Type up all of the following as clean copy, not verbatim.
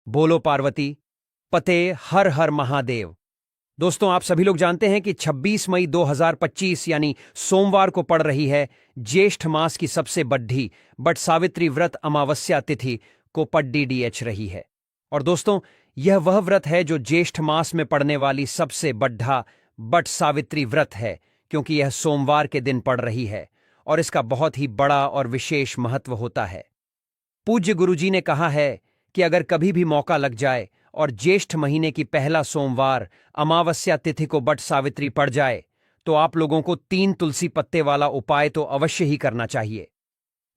बोलो पार्वती पते हर हर महादेव। दोस्तों, आप सभी लोग जानते हैं कि 26 मई 2025 यानी सोमवार को पड़ रही है ज्येष्ठ मास की सबसे बड्ढी बट सावित्री व्रत अमावस्या तिथि को पड्डी डीएच रही है। और दोस्तों, यह वह व्रत है जो ज्येष्ठ मास में पड़ने वाली सबसे बड्ढा बट सावित्री व्रत है, क्योंकि यह सोमवार के दिन पड़ रही है और इसका बहुत ही बड़ा और विशेष महत्व होता है। पूज्य गुरुजी ने कहा है कि अगर कभी भी मौका लग जाए और ज्येष्ठ महीने की पहला सोमवार अमावस्या तिथि को बट सावित्री पड़ जाए तो आप लोगों को 3 तुलसी पत्ते वाला उपाय तो अवश्य ही करना चाहिए।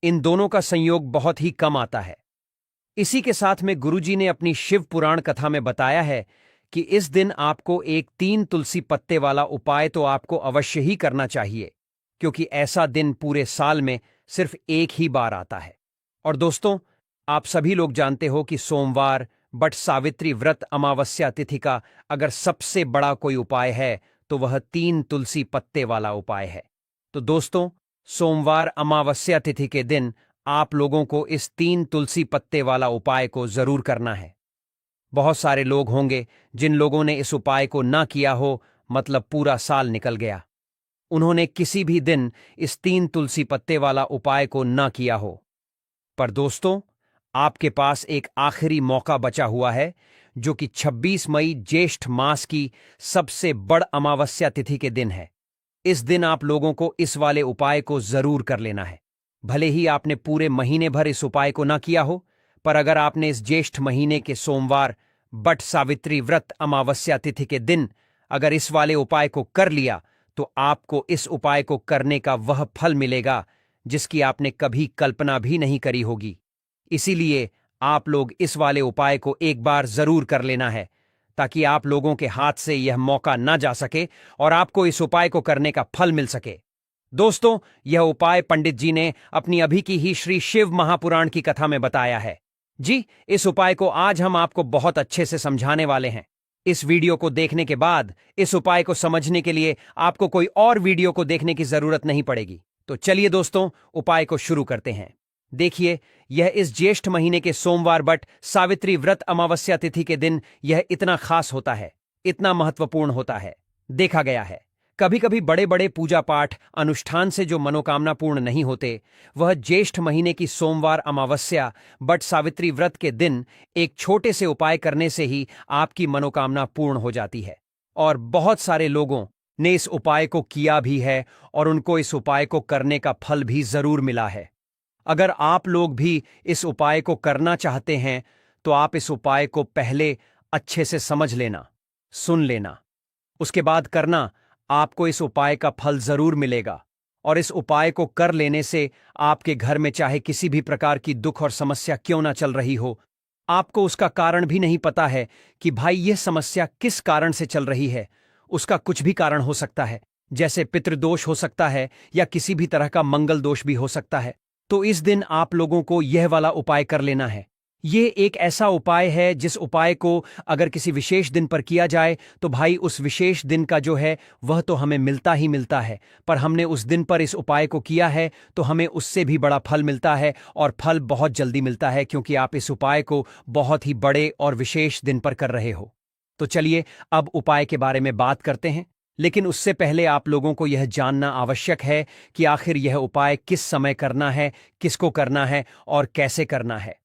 इन दोनों का संयोग बहुत ही कम आता है। इसी के साथ में गुरुजी ने अपनी शिव पुराण कथा में बताया है कि इस दिन आपको एक 3 तुलसी पत्ते वाला उपाय तो आपको अवश्य ही करना चाहिए, क्योंकि ऐसा दिन पूरे साल में सिर्फ एक ही बार आता है। और दोस्तों, आप सभी लोग जानते हो कि सोमवार बट सावित्री व्रत अमावस्या तिथि का अगर सबसे बड़ा कोई उपाय है तो वह 3 तुलसी पत्ते वाला उपाय है। तो दोस्तों, सोमवार अमावस्या तिथि के दिन आप लोगों को इस 3 तुलसी पत्ते वाला उपाय को जरूर करना है। बहुत सारे लोग होंगे जिन लोगों ने इस उपाय को ना किया हो, मतलब पूरा साल निकल गया, उन्होंने किसी भी दिन इस 3 तुलसी पत्ते वाला उपाय को ना किया हो। पर दोस्तों, आपके पास एक आखिरी मौका बचा हुआ है, जो कि 26 मई ज्येष्ठ मास की सबसे बड़ अमावस्या तिथि के दिन है। इस दिन आप लोगों को इस वाले उपाय को जरूर कर लेना है। भले ही आपने पूरे महीने भर इस उपाय को ना किया हो, पर अगर आपने इस ज्येष्ठ महीने के सोमवार बट सावित्री व्रत अमावस्या तिथि के दिन अगर इस वाले उपाय को कर लिया तो आपको इस उपाय को करने का वह फल मिलेगा जिसकी आपने कभी कल्पना भी नहीं करी होगी। इसीलिए आप लोग इस वाले उपाय को एक बार जरूर कर लेना है, ताकि आप लोगों के हाथ से यह मौका ना जा सके और आपको इस उपाय को करने का फल मिल सके। दोस्तों, यह उपाय पंडित जी ने अपनी अभी की ही श्री शिव महापुराण की कथा में बताया है। जी, इस उपाय को आज हम आपको बहुत अच्छे से समझाने वाले हैं। इस वीडियो को देखने के बाद इस उपाय को समझने के लिए आपको कोई और वीडियो को देखने की जरूरत नहीं पड़ेगी। तो चलिए दोस्तों, उपाय को शुरू करते हैं। देखिए, यह इस ज्येष्ठ महीने के सोमवार बट सावित्री व्रत अमावस्या तिथि के दिन यह इतना खास होता है, इतना महत्वपूर्ण होता है। देखा गया है, कभी कभी बड़े बड़े पूजा पाठ अनुष्ठान से जो मनोकामना पूर्ण नहीं होते, वह ज्येष्ठ महीने की सोमवार अमावस्या बट सावित्री व्रत के दिन एक छोटे से उपाय करने से ही आपकी मनोकामना पूर्ण हो जाती है। और बहुत सारे लोगों ने इस उपाय को किया भी है और उनको इस उपाय को करने का फल भी जरूर मिला है। अगर आप लोग भी इस उपाय को करना चाहते हैं तो आप इस उपाय को पहले अच्छे से समझ लेना, सुन लेना, उसके बाद करना। आपको इस उपाय का फल जरूर मिलेगा और इस उपाय को कर लेने से आपके घर में चाहे किसी भी प्रकार की दुख और समस्या क्यों ना चल रही हो, आपको उसका कारण भी नहीं पता है कि भाई यह समस्या किस कारण से चल रही है, उसका कुछ भी कारण हो सकता है, जैसे पितृदोष हो सकता है या किसी भी तरह का मंगल दोष भी हो सकता है। तो इस दिन आप लोगों को यह वाला उपाय कर लेना है। ये एक ऐसा उपाय है जिस उपाय को अगर किसी विशेष दिन पर किया जाए तो भाई उस विशेष दिन का जो है वह तो हमें मिलता ही मिलता है, पर हमने उस दिन पर इस उपाय को किया है तो हमें उससे भी बड़ा फल मिलता है, और फल बहुत जल्दी मिलता है, क्योंकि आप इस उपाय को बहुत ही बड़े और विशेष दिन पर कर रहे हो। तो चलिए अब उपाय के बारे में बात करते हैं, लेकिन उससे पहले आप लोगों को यह जानना आवश्यक है कि आखिर यह उपाय किस समय करना है, किसको करना है और कैसे करना है।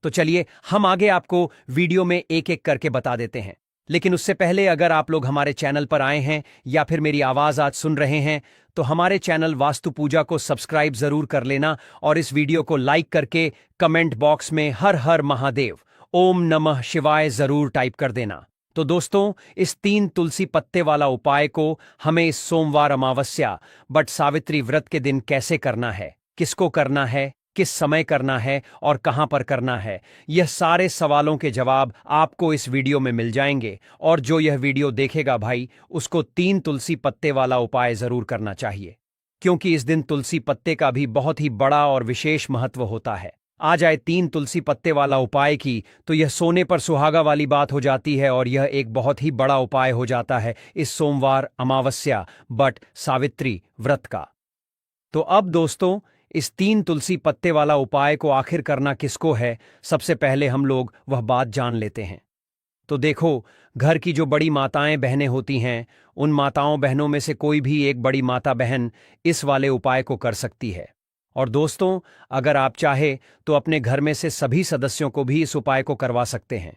तो चलिए हम आगे आपको वीडियो में एक एक करके बता देते हैं। लेकिन उससे पहले अगर आप लोग हमारे चैनल पर आए हैं या फिर मेरी आवाज आज सुन रहे हैं तो हमारे चैनल वास्तु पूजा को सब्सक्राइब जरूर कर लेना और इस वीडियो को लाइक करके कमेंट बॉक्स में हर हर महादेव, ओम नमः शिवाय जरूर टाइप कर देना। तो दोस्तों, इस 3 तुलसी पत्ते वाला उपाय को हमें इस सोमवार अमावस्या बट सावित्री व्रत के दिन कैसे करना है, किसको करना है, किस समय करना है और कहां पर करना है, यह सारे सवालों के जवाब आपको इस वीडियो में मिल जाएंगे। और जो यह वीडियो देखेगा भाई, उसको 3 तुलसी पत्ते वाला उपाय जरूर करना चाहिए, क्योंकि इस दिन तुलसी पत्ते का भी बहुत ही बड़ा और विशेष महत्व होता है। आ जाए 3 तुलसी पत्ते वाला उपाय की तो यह सोने पर सुहागा वाली बात हो जाती है और यह एक बहुत ही बड़ा उपाय हो जाता है इस सोमवार अमावस्या बट सावित्री व्रत का। तो अब दोस्तों, इस 3 तुलसी पत्ते वाला उपाय को आखिर करना किसको है, सबसे पहले हम लोग वह बात जान लेते हैं। तो देखो, घर की जो बड़ी माताएं बहनें होती हैं, उन माताओं बहनों में से कोई भी एक बड़ी माता बहन इस वाले उपाय को कर सकती है। और दोस्तों, अगर आप चाहे तो अपने घर में से सभी सदस्यों को भी इस उपाय को करवा सकते हैं।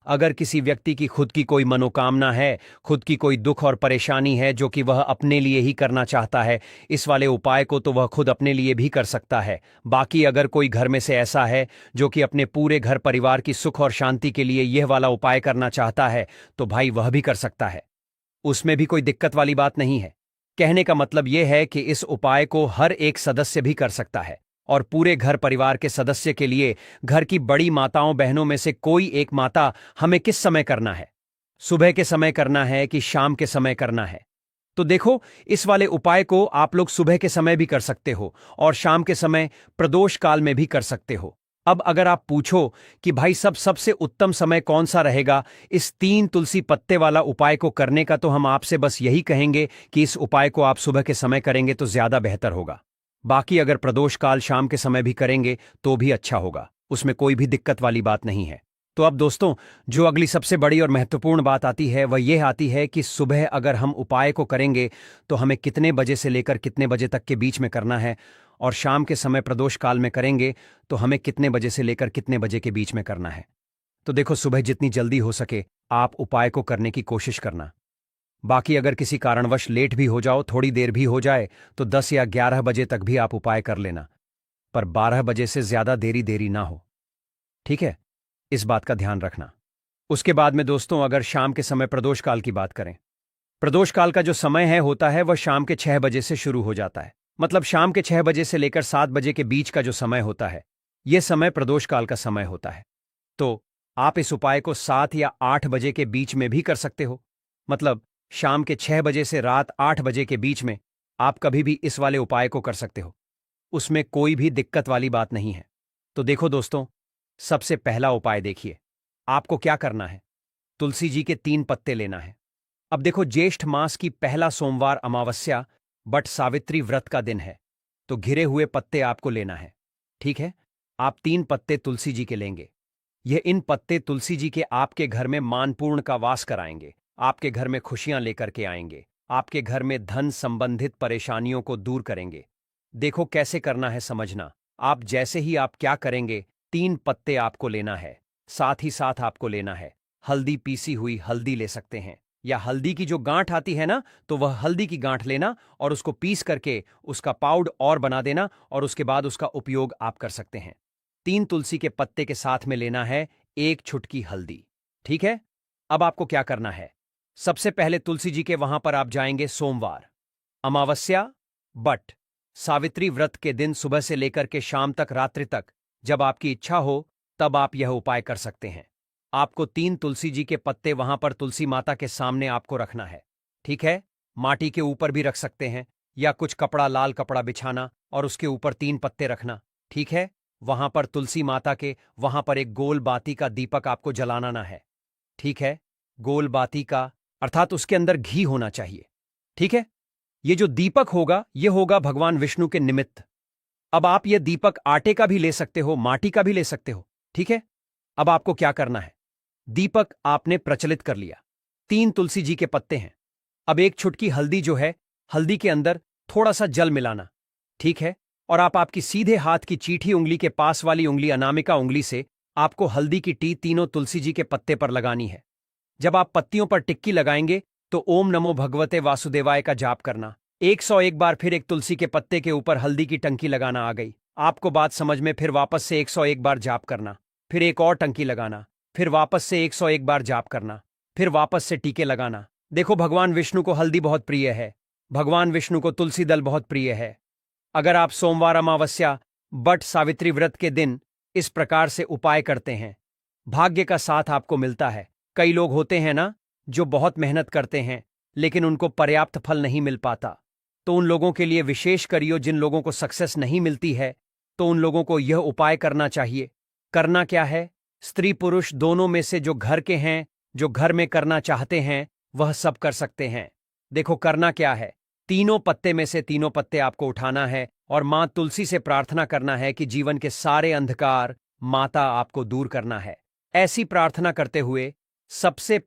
अगर किसी व्यक्ति की खुद की कोई मनोकामना है, खुद की कोई दुख और परेशानी है जो कि वह अपने लिए ही करना चाहता है, इस वाले उपाय को तो वह खुद अपने लिए भी कर सकता है। बाकी अगर कोई घर में से ऐसा है जो कि अपने पूरे घर परिवार की सुख और शांति के लिए यह वाला उपाय करना चाहता है, तो भाई वह भी कर सकता है। उसमें भी कोई दिक्कत वाली बात नहीं है। कहने का मतलब यह है कि इस उपाय को हर एक सदस्य भी कर सकता है, और पूरे घर परिवार के सदस्य के लिए घर की बड़ी माताओं बहनों में से कोई एक माता हमें किस समय करना है, सुबह के समय करना है कि शाम के समय करना है। तो देखो, इस वाले उपाय को आप लोग सुबह के समय भी कर सकते हो और शाम के समय प्रदोष काल में भी कर सकते हो। अब अगर आप पूछो कि भाई सबसे उत्तम समय कौन सा रहेगा इस 3 तुलसी पत्ते वाला उपाय को करने का, तो हम आपसे बस यही कहेंगे कि इस उपाय को आप सुबह के समय करेंगे तो ज्यादा बेहतर होगा। बाकी अगर प्रदोष काल शाम के समय भी करेंगे तो भी अच्छा होगा, उसमें कोई भी दिक्कत वाली बात नहीं है। तो अब दोस्तों, जो अगली सबसे बड़ी और महत्वपूर्ण बात आती है वह यह आती है कि सुबह अगर हम उपाय को करेंगे तो हमें कितने बजे से लेकर कितने बजे तक के बीच में करना है, और शाम के समय प्रदोष काल में करेंगे तो हमें कितने बजे से लेकर कितने बजे के बीच में करना है। तो देखो, सुबह जितनी जल्दी हो सके आप उपाय को करने की कोशिश करना। बाकी अगर किसी कारणवश लेट भी हो जाओ, थोड़ी देर भी हो जाए, तो 10 या 11 बजे तक भी आप उपाय कर लेना, पर 12 बजे से ज्यादा देरी ना हो, ठीक है? इस बात का ध्यान रखना। उसके बाद में दोस्तों, अगर शाम के समय प्रदोष काल की बात करें, प्रदोष काल का जो समय है होता है वह शाम के 6 बजे से शुरू हो जाता है। मतलब शाम के 6 बजे से लेकर 7 बजे के बीच का जो समय होता है, यह समय प्रदोष काल का समय होता है। तो आप इस उपाय को 7 या 8 बजे के बीच में भी कर सकते हो। मतलब शाम के 6 बजे से रात 8 बजे के बीच में आप कभी भी इस वाले उपाय को कर सकते हो, उसमें कोई भी दिक्कत वाली बात नहीं है। तो देखो दोस्तों, सबसे पहला उपाय देखिए, आपको क्या करना है। तुलसी जी के 3 पत्ते लेना है। अब देखो, ज्येष्ठ मास की पहला सोमवार अमावस्या बट सावित्री व्रत का दिन है, तो घिरे हुए पत्ते आपको लेना है, ठीक है? आप 3 पत्ते तुलसी जी के लेंगे। इन पत्ते तुलसी जी के आपके घर में मानपूर्ण का वास कराएंगे, आपके घर में खुशियां लेकर के आएंगे, आपके घर में धन संबंधित परेशानियों को दूर करेंगे। देखो कैसे करना है समझना। आप जैसे ही आप क्या करेंगे, 3 पत्ते आपको लेना है, साथ ही साथ आपको लेना है हल्दी, पीसी हुई हल्दी ले सकते हैं, या हल्दी की जो गांठ आती है ना, तो वह हल्दी की गांठ लेना और उसको पीस करके उसका पाउडर और बना देना, और उसके बाद उसका उपयोग आप कर सकते हैं। 3 तुलसी के पत्ते के साथ में लेना है 1 छुटकी हल्दी, ठीक है? अब आपको क्या करना है, सबसे पहले तुलसी जी के वहां पर आप जाएंगे सोमवार, अमावस्या बट सावित्री व्रत के दिन सुबह से लेकर के शाम तक, रात्रि तक, जब आपकी इच्छा हो तब आप यह उपाय कर सकते हैं। आपको 3 तुलसी जी के पत्ते वहां पर तुलसी माता के सामने आपको रखना है, ठीक है? माटी के ऊपर भी रख सकते हैं, या कुछ कपड़ा, लाल कपड़ा बिछाना और उसके ऊपर 3 पत्ते रखना, ठीक है? वहां पर तुलसी माता के वहां पर एक गोल बाती का दीपक आपको जलाना ना है, ठीक है? गोल बाती का अर्थात उसके अंदर घी होना चाहिए, ठीक है? ये जो दीपक होगा ये होगा भगवान विष्णु के निमित्त। अब आप ये दीपक आटे का भी ले सकते हो, माटी का भी ले सकते हो, ठीक है? अब आपको क्या करना है, दीपक आपने प्रचलित कर लिया, 3 तुलसी जी के पत्ते हैं। अब 1 छुटकी हल्दी जो है, हल्दी के अंदर थोड़ा सा जल मिलाना, ठीक है? और आप आपकी सीधे हाथ की चीठी उंगली के पास वाली उंगली, अनामिका उंगली से आपको हल्दी की टी तीनों तुलसी जी के पत्ते पर लगानी है। जब आप पत्तियों पर टिक्की लगाएंगे तो ओम नमो भगवते वासुदेवाय का जाप करना 101 बार, फिर एक तुलसी के पत्ते के ऊपर हल्दी की टंकी लगाना। आ गई आपको बात समझ में? फिर वापस से 101 बार जाप करना, फिर एक और टंकी लगाना, फिर वापस से 101 बार जाप करना, फिर वापस से टीके लगाना। देखो, भगवान विष्णु को हल्दी बहुत प्रिय है, भगवान विष्णु को तुलसी दल बहुत प्रिय है। अगर आप सोमवार, अमावस्या बट सावित्री व्रत के दिन इस प्रकार से उपाय करते हैं, भाग्य का साथ आपको मिलता है। कई लोग होते हैं ना जो बहुत मेहनत करते हैं लेकिन उनको पर्याप्त फल नहीं मिल पाता, तो उन लोगों के लिए विशेष करियो, जिन लोगों को सक्सेस नहीं मिलती है तो उन लोगों को यह उपाय करना चाहिए। करना क्या है, स्त्री पुरुष दोनों में से जो घर के हैं, जो घर में करना चाहते हैं, वह सब कर सकते हैं। देखो करना क्या है, तीनों पत्ते में से तीनों पत्ते आपको उठाना है, और मां तुलसी से प्रार्थना करना है कि जीवन के सारे अंधकार माता आपको दूर करना है। ऐसी प्रार्थना करते हुए सबसे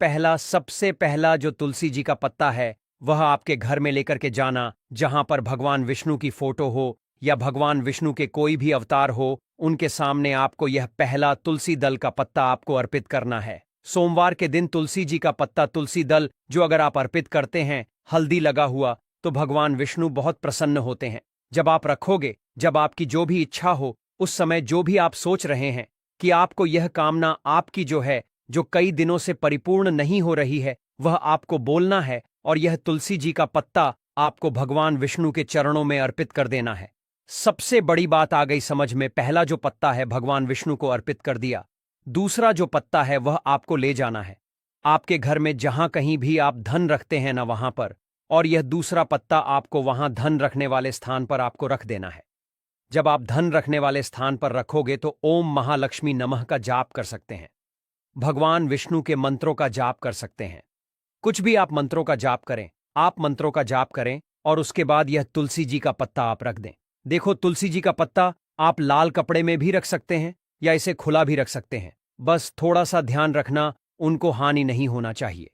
पहला जो तुलसी जी का पत्ता है वह आपके घर में लेकर के जाना, जहां पर भगवान विष्णु की फोटो हो या भगवान विष्णु के कोई भी अवतार हो, उनके सामने आपको यह पहला तुलसी दल का पत्ता आपको अर्पित करना है। सोमवार के दिन तुलसी जी का पत्ता, तुलसी दल जो अगर आप अर्पित करते हैं हल्दी लगा हुआ, तो भगवान विष्णु बहुत प्रसन्न होते हैं। जब आप रखोगे, जब आपकी जो भी इच्छा हो, उस समय जो भी आप सोच रहे हैं कि आपको यह कामना आपकी जो है, जो कई दिनों से परिपूर्ण नहीं हो रही है, वह आपको बोलना है और यह तुलसी जी का पत्ता आपको भगवान विष्णु के चरणों में अर्पित कर देना है। सबसे बड़ी बात आ गई समझ में। पहला जो पत्ता है भगवान विष्णु को अर्पित कर दिया, दूसरा जो पत्ता है वह आपको ले जाना है आपके घर में जहां कहीं भी आप धन रखते हैं ना वहां पर, और यह दूसरा पत्ता आपको वहां धन रखने वाले स्थान पर आपको रख देना है। जब आप धन रखने वाले स्थान पर रखोगे तो ओम महालक्ष्मी नमः का जाप कर सकते हैं, भगवान विष्णु के मंत्रों का जाप कर सकते हैं। कुछ भी आप मंत्रों का जाप करें, आप मंत्रों का जाप करें और उसके बाद यह तुलसी जी का पत्ता आप रख दें। देखो, तुलसी जी का पत्ता आप लाल कपड़े में भी रख सकते हैं या इसे खुला भी रख सकते हैं। बस थोड़ा सा ध्यान रखना, उनको हानि नहीं होना चाहिए।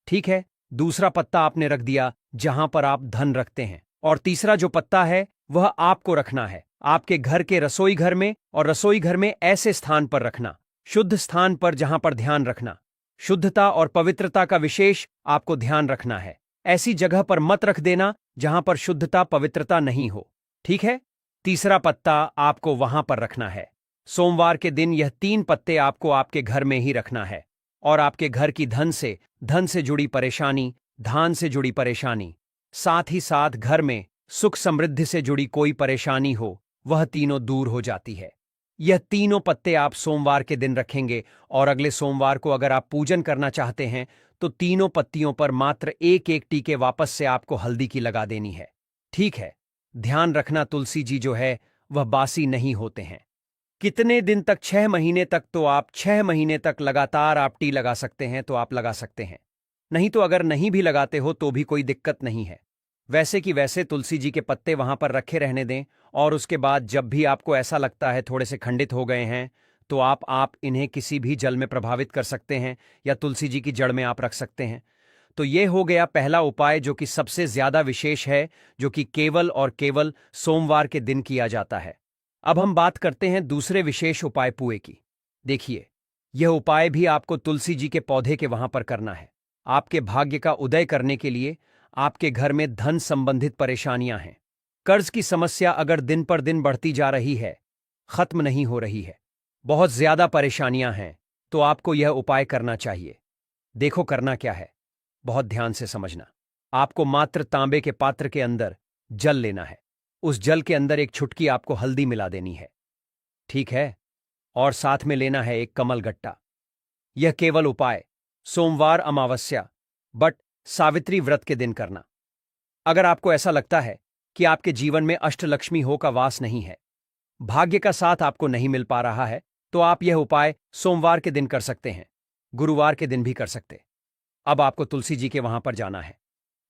ठीक है, दूसरा पत्ता आपने रख दिया जहां पर आप धन रखते हैं, और तीसरा जो पत्ता है वह आपको रखना है आपके घर के रसोई घर में, और रसोई घर में ऐसे स्थान पर रखना, शुद्ध स्थान पर जहां पर ध्यान रखना। शुद्धता और पवित्रता का विशेष आपको ध्यान रखना है। ऐसी जगह पर मत रख देना जहां पर शुद्धता पवित्रता नहीं हो। ठीक है, तीसरा पत्ता आपको वहां पर रखना है। सोमवार के दिन यह 3 पत्ते आपको आपके घर में ही रखना है, और आपके घर की धन से जुड़ी परेशानी, धान से जुड़ी परेशानी, साथ ही साथ घर में सुख समृद्धि से जुड़ी कोई परेशानी हो, वह तीनों दूर हो जाती है। यह तीनों पत्ते आप सोमवार के दिन रखेंगे, और अगले सोमवार को अगर आप पूजन करना चाहते हैं तो तीनों पत्तियों पर मात्र एक एक टीके वापस से आपको हल्दी की लगा देनी है। ठीक है, ध्यान रखना तुलसी जी जो है वह बासी नहीं होते हैं। कितने दिन तक? 6 महीने तक। तो आप 6 महीने तक लगातार आप टी लगा सकते हैं तो आप लगा सकते हैं, नहीं तो अगर नहीं भी लगाते हो तो भी कोई दिक्कत नहीं है। वैसे कि वैसे तुलसी जी के पत्ते वहां पर रखे रहने दें, और उसके बाद जब भी आपको ऐसा लगता है थोड़े से खंडित हो गए हैं तो आप इन्हें किसी भी जल में प्रभावित कर सकते हैं या तुलसी जी की जड़ में आप रख सकते हैं। तो ये हो गया पहला उपाय जो कि सबसे ज्यादा विशेष है, जो कि केवल और केवल सोमवार के दिन किया जाता है। अब हम बात करते हैं दूसरे विशेष उपाय पुए की। देखिए, यह उपाय भी आपको तुलसी जी के पौधे के वहां पर करना है। आपके भाग्य का उदय करने के लिए आपके घर में धन संबंधित परेशानियां हैं, कर्ज की समस्या अगर दिन पर दिन बढ़ती जा रही है, खत्म नहीं हो रही है, बहुत ज्यादा परेशानियां हैं, तो आपको यह उपाय करना चाहिए। देखो करना क्या है, बहुत ध्यान से समझना। आपको मात्र तांबे के पात्र के अंदर जल लेना है। उस जल के अंदर एक चुटकी आपको हल्दी मिला देनी है। ठीक है, और साथ में लेना है एक कमल गट्टा। यह केवल उपाय सोमवार, अमावस्या, बट सावित्री व्रत के दिन करना। अगर आपको ऐसा लगता है कि आपके जीवन में अष्टलक्ष्मी हो का वास नहीं है, भाग्य का साथ आपको नहीं मिल पा रहा है, तो आप यह उपाय सोमवार के दिन कर सकते हैं, गुरुवार के दिन भी कर सकते। अब आपको तुलसी जी के वहां पर जाना है।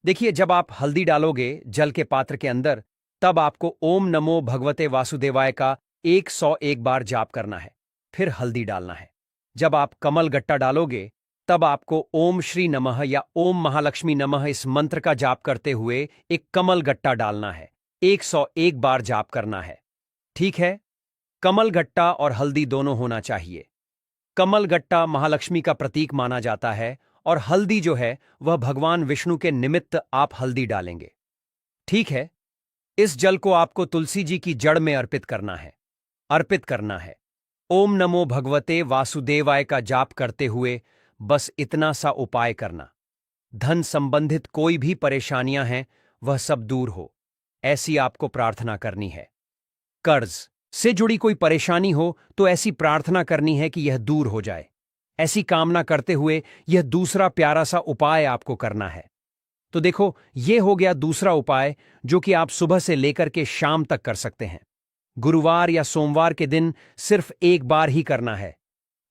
देखिए, जब आप हल्दी डालोगे जल के पात्र के अंदर, तब आपको ओम नमो भगवते वासुदेवाय का 101 बार जाप करना है, फिर हल्दी डालना है। जब आप कमल गट्टा डालोगे तब आपको ओम श्री नमः या ओम महालक्ष्मी नमः इस मंत्र का जाप करते हुए एक कमल गट्टा डालना है, 101 बार जाप करना है। ठीक है, कमल गट्टा और हल्दी दोनों होना चाहिए। कमल गट्टा महालक्ष्मी का प्रतीक माना जाता है, और हल्दी जो है वह भगवान विष्णु के निमित्त आप हल्दी डालेंगे। ठीक है, इस जल को आपको तुलसी जी की जड़ में अर्पित करना है। ओम नमो भगवते वासुदेवाय का जाप करते हुए बस इतना सा उपाय करना। धन संबंधित कोई भी परेशानियां हैं वह सब दूर हो, ऐसी आपको प्रार्थना करनी है। कर्ज से जुड़ी कोई परेशानी हो तो ऐसी प्रार्थना करनी है कि यह दूर हो जाए। ऐसी कामना करते हुए यह दूसरा प्यारा सा उपाय आपको करना है। तो देखो, यह हो गया दूसरा उपाय जो कि आप सुबह से लेकर के शाम तक कर सकते हैं। गुरुवार या सोमवार के दिन सिर्फ एक बार ही करना है।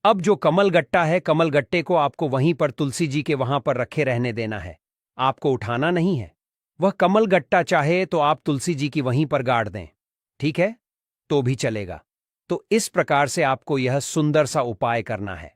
अब जो कमल गट्टा है, कमल गट्टे को आपको वहीं पर तुलसी जी के वहां पर रखे रहने देना है, आपको उठाना नहीं है। वह कमल गट्टा चाहे तो आप तुलसी जी की वहीं पर गाड़ दें। ठीक है, तो भी चलेगा। तो इस प्रकार से आपको यह सुंदर सा उपाय करना है।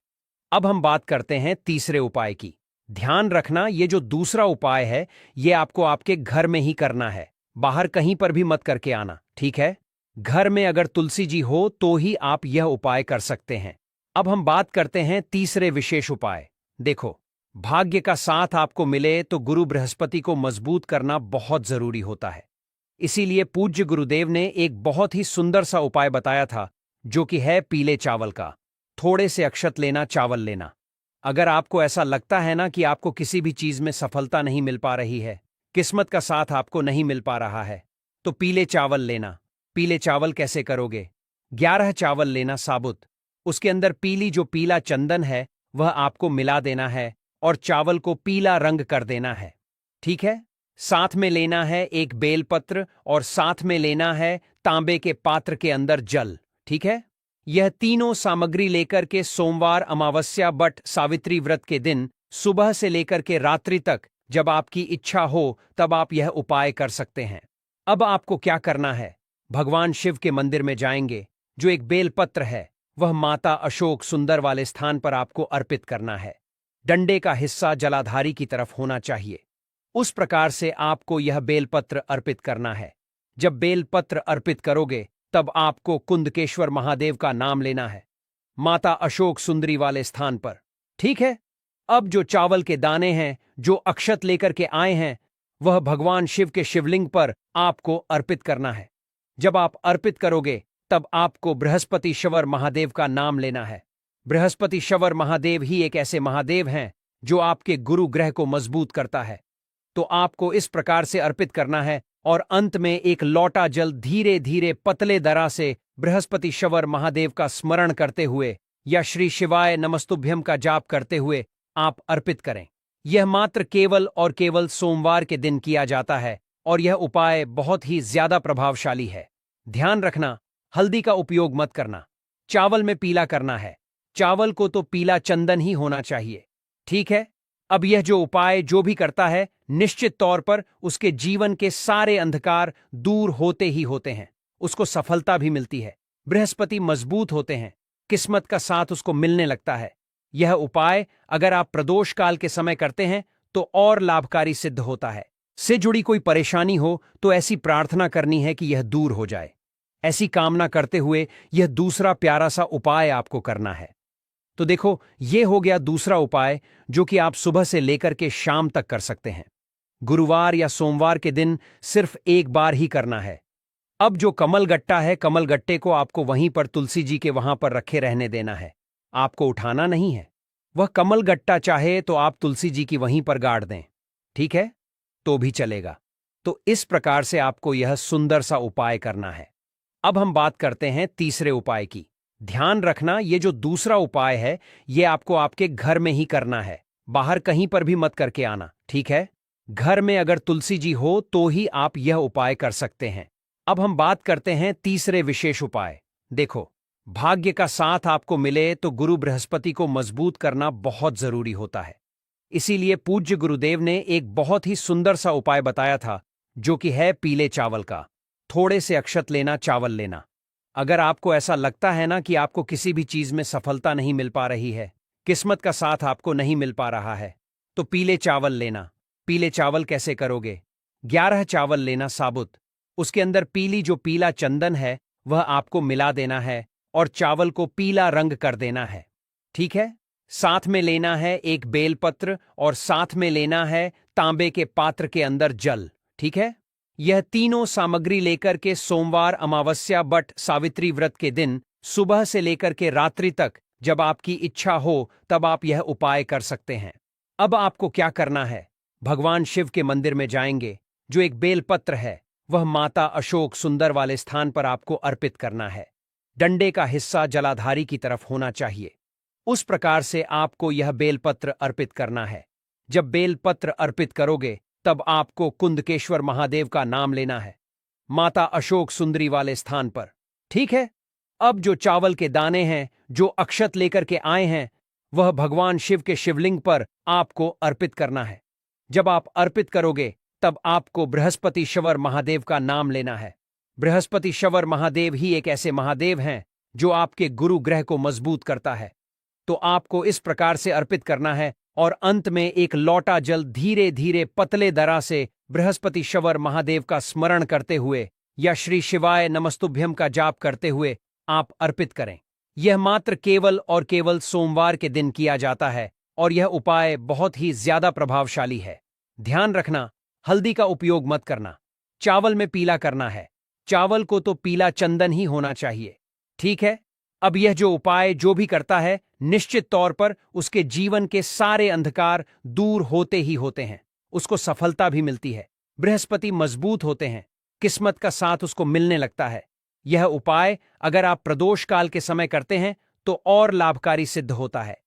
अब हम बात करते हैं तीसरे उपाय की। ध्यान रखना, ये जो दूसरा उपाय है, ये आपको आपके घर में ही करना है, बाहर कहीं पर भी मत करके आना, ठीक है? घर में अगर तुलसी जी हो तो ही आप यह उपाय कर सकते हैं। अब हम बात करते हैं तीसरे विशेष उपाय। देखो, भाग्य का साथ आपको मिले तो गुरु बृहस्पति को मजबूत करना बहुत जरूरी होता है। इसीलिए पूज्य गुरुदेव ने एक बहुत ही सुंदर सा उपाय बताया था, जो कि है पीले चावल का। थोड़े से अक्षत लेना, चावल लेना। अगर आपको ऐसा लगता है ना कि आपको किसी भी चीज में सफलता नहीं मिल पा रही है, किस्मत का साथ आपको नहीं मिल पा रहा है, तो पीले चावल लेना। पीले चावल कैसे करोगे? 11 चावल लेना साबुत। उसके अंदर पीली जो पीला चंदन है वह आपको मिला देना है और चावल को पीला रंग कर देना है, ठीक है? साथ में लेना है एक बेलपत्र और साथ में लेना है तांबे के पात्र के अंदर जल, ठीक है? यह तीनों सामग्री लेकर के सोमवार, अमावस्या, बट सावित्री व्रत के दिन सुबह से लेकर के रात्रि तक, जब आपकी इच्छा हो तब आप यह उपाय कर सकते हैं। अब आपको क्या करना है? भगवान शिव के मंदिर में जाएंगे, जो एक बेलपत्र है वह माता अशोक सुंदर वाले स्थान पर आपको अर्पित करना है। डंडे का हिस्सा जलाधारी की तरफ होना चाहिए। उस प्रकार से आपको यह बेलपत्र अर्पित करना है। जब बेलपत्र अर्पित करोगे तब आपको कुंदकेश्वर महादेव का नाम लेना है, माता अशोक सुंदरी वाले स्थान पर, ठीक है? अब जो चावल के दाने हैं, जो अक्षत लेकर के आए हैं, वह भगवान शिव के शिवलिंग पर आपको अर्पित करना है। जब आप अर्पित करोगे तब आपको बृहस्पति शवर महादेव का नाम लेना है। बृहस्पति शवर महादेव ही एक ऐसे महादेव हैं जो आपके गुरु ग्रह को मजबूत करता है। तो आपको इस प्रकार से अर्पित करना है और अंत में एक लौटा जल धीरे धीरे पतले दरा से बृहस्पति शवर महादेव का स्मरण करते हुए या श्री शिवाय नमस्तुभ्यम का जाप करते हुए आप अर्पित करें। यह मात्र केवल और केवल सोमवार के दिन किया जाता है और यह उपाय बहुत ही ज्यादा प्रभावशाली है। ध्यान रखना, हल्दी का उपयोग मत करना। चावल में पीला करना है। चावल को तो पीला चंदन ही होना चाहिए, ठीक है? अब यह जो उपाय जो भी करता है, निश्चित तौर पर उसके जीवन के सारे अंधकार दूर होते ही होते हैं। उसको सफलता भी मिलती है, बृहस्पति मजबूत होते हैं, किस्मत का साथ उसको मिलने लगता है। यह उपाय अगर आप प्रदोष काल के समय करते हैं तो और लाभकारी सिद्ध होता है। से जुड़ी कोई परेशानी हो तो ऐसी प्रार्थना करनी है कि यह दूर हो जाए। ऐसी कामना करते हुए यह दूसरा प्यारा सा उपाय आपको करना है। तो देखो, यह हो गया दूसरा उपाय जो कि आप सुबह से लेकर के शाम तक कर सकते हैं। गुरुवार या सोमवार के दिन सिर्फ एक बार ही करना है। अब जो कमल गट्टा है, कमल गट्टे को आपको वहीं पर तुलसी जी के वहां पर रखे रहने देना है, आपको उठाना नहीं है। वह कमल गट्टा चाहे तो आप तुलसी जी की वहीं पर गाड़ दें, ठीक है? तो भी चलेगा। तो इस प्रकार से आपको यह सुंदर सा उपाय करना है। अब हम बात करते हैं तीसरे उपाय की। ध्यान रखना, ये जो दूसरा उपाय है, ये आपको आपके घर में ही करना है, बाहर कहीं पर भी मत करके आना, ठीक है? घर में अगर तुलसी जी हो तो ही आप यह उपाय कर सकते हैं। अब हम बात करते हैं तीसरे विशेष उपाय। देखो, भाग्य का साथ आपको मिले तो गुरु बृहस्पति को मजबूत करना बहुत जरूरी होता है। इसीलिए पूज्य गुरुदेव ने एक बहुत ही सुंदर सा उपाय बताया था, जो कि है पीले चावल का। थोड़े से अक्षत लेना, चावल लेना। अगर आपको ऐसा लगता है ना कि आपको किसी भी चीज में सफलता नहीं मिल पा रही है, किस्मत का साथ आपको नहीं मिल पा रहा है, तो पीले चावल लेना। पीले चावल कैसे करोगे? 11 चावल लेना साबुत। उसके अंदर पीली जो पीला चंदन है वह आपको मिला देना है और चावल को पीला रंग कर देना है, ठीक है? साथ में लेना है एक बेलपत्र और साथ में लेना है तांबे के पात्र के अंदर जल, ठीक है? यह तीनों सामग्री लेकर के सोमवार, अमावस्या, बट सावित्री व्रत के दिन सुबह से लेकर के रात्रि तक, जब आपकी इच्छा हो तब आप यह उपाय कर सकते हैं। अब आपको क्या करना है? भगवान शिव के मंदिर में जाएंगे, जो एक बेलपत्र है वह माता अशोक सुंदर वाले स्थान पर आपको अर्पित करना है। डंडे का हिस्सा जलाधारी की तरफ होना चाहिए। उस प्रकार से आपको यह बेलपत्र अर्पित करना है। जब बेलपत्र अर्पित करोगे तब आपको कुंदकेश्वर महादेव का नाम लेना है, माता अशोक सुंदरी वाले स्थान पर, ठीक है? अब जो चावल के दाने हैं, जो अक्षत लेकर के आए हैं, वह भगवान शिव के शिवलिंग पर आपको अर्पित करना है। जब आप अर्पित करोगे तब आपको बृहस्पति शवर महादेव का नाम लेना है, बृहस्पति शवर महादेव ही एक ऐसे महादेव हैं जो आपके गुरु ग्रह को मजबूत करता है। तो आपको इस प्रकार से अर्पित करना है और अंत में एक लौटा जल धीरे धीरे पतले दरा से बृहस्पति शवर महादेव का स्मरण करते हुए या श्री शिवाय नमस्तुभ्यम का जाप करते हुए आप अर्पित करें। यह मात्र केवल और केवल सोमवार के दिन किया जाता है और यह उपाय बहुत ही ज्यादा प्रभावशाली है। ध्यान रखना, हल्दी का उपयोग मत करना। चावल में पीला करना है। चावल को तो पीला चंदन ही होना चाहिए। ठीक है। अब यह जो उपाय जो भी करता है, निश्चित तौर पर उसके जीवन के सारे अंधकार दूर होते ही होते हैं। उसको सफलता भी मिलती है। बृहस्पति मजबूत होते हैं। किस्मत का साथ उसको मिलने लगता है। यह उपाय अगर आप प्रदोष काल के समय करते हैं तो और लाभकारी सिद्ध होता है।